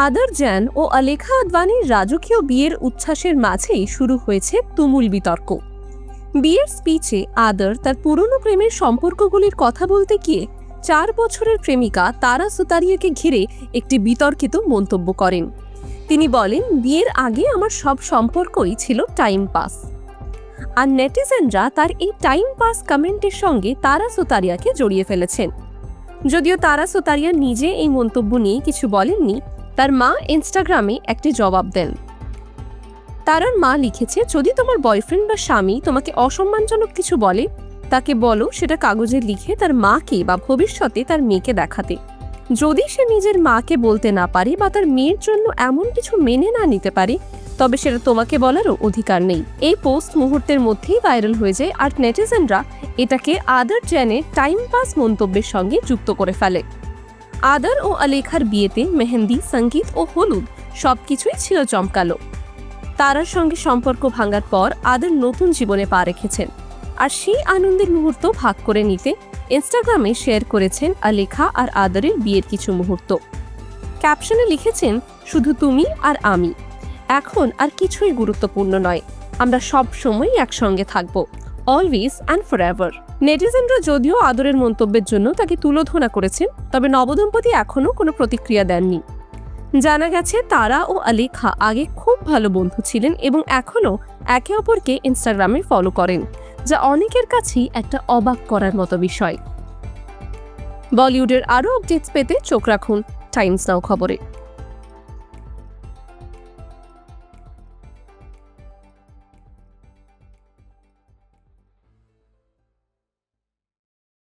আদর জ্যান ও আলেখা আদভানির রাজকীয় বিয়ের উচ্ছ্বাসের মাঝেই শুরু হয়েছে তুমুল বিতর্ক। বিয়ের স্পিচে আদর তার পুরনো প্রেমের সম্পর্কগুলির কথা বলতে গিয়ে 4 বছরের প্রেমিকা তারা সুতারিয়াকে ঘিরে একটি বিতর্কিত মন্তব্য করেন। তিনি বলেন, বিয়ের আগে আমার সব সম্পর্কই ছিল টাইম পাস। আর নেটিজেনরা তার এই টাইম পাস কমেন্টের সঙ্গে তারা সুতারিয়াকে জড়িয়ে ফেলেছেন। যদিও তারা সুতারিয়া নিজে এই মন্তব্য নিয়ে কিছু বলেননি, তার মা ইনস্টাগ্রামে একটি জবাব দেন। তারার মা লিখেছে, যদি তোমার বয়ফ্রেন্ড বা স্বামী তোমাকে অসম্মানজনক কিছু বলে, তাকে বলো সেটা কাগজে লিখে তার মাকে বা ভবিষ্যতে তার মেয়েকে দেখাতে। যদি সে নিজের মাকে বলতে না পারে বা তার মেয়ের জন্য এমন কিছু মেনে না নিতে পারে, তবে সেটা তোমাকে বলারও অধিকার নেই। এই পোস্ট মুহূর্তের মধ্যেই ভাইরাল হয়ে যায় আর নেটিজেনরা এটাকে আদর জ্যানের টাইম পাস মন্তব্যের সঙ্গে যুক্ত করে ফেলে। আদর ও আলেখার বিয়েতে মেহেন্দি, সঙ্গীত ও হলুদ সবকিছুই ছিল জমকালো। তারার সঙ্গে সম্পর্ক ভাঙার পর আদর নতুন জীবনে পা রেখেছেন, আর সেই আনন্দের মুহূর্ত ভাগ করে নিতে ইনস্টাগ্রামে শেয়ার করেছেন আলেখা আর আদরের বিয়ের কিছু মুহূর্ত। ক্যাপশনে লিখেছেন, শুধু তুমি আর আমি, এখন আর কিছুই গুরুত্বপূর্ণ নয়, আমরা সব সময় একসঙ্গে থাকব, অলওয়েজ অ্যান্ড ফরএভার। নেটিজেনরা যদিও আদরের মন্তব্যের জন্য তাকে তুলোধনা করেছেন, তবে নবদম্পতি এখনও কোনো প্রতিক্রিয়া দেননি। জানা গেছে, তারা ও আলেখা আগে খুব ভালো বন্ধু ছিলেন এবং এখনও একে অপরকে ইনস্টাগ্রামে ফলো করেন, যা অনেকের কাছেই একটা অবাক করার মতো বিষয়। বলিউডের আরও আপডেটস পেতে চোখ রাখুন টাইমস নাও খবরে।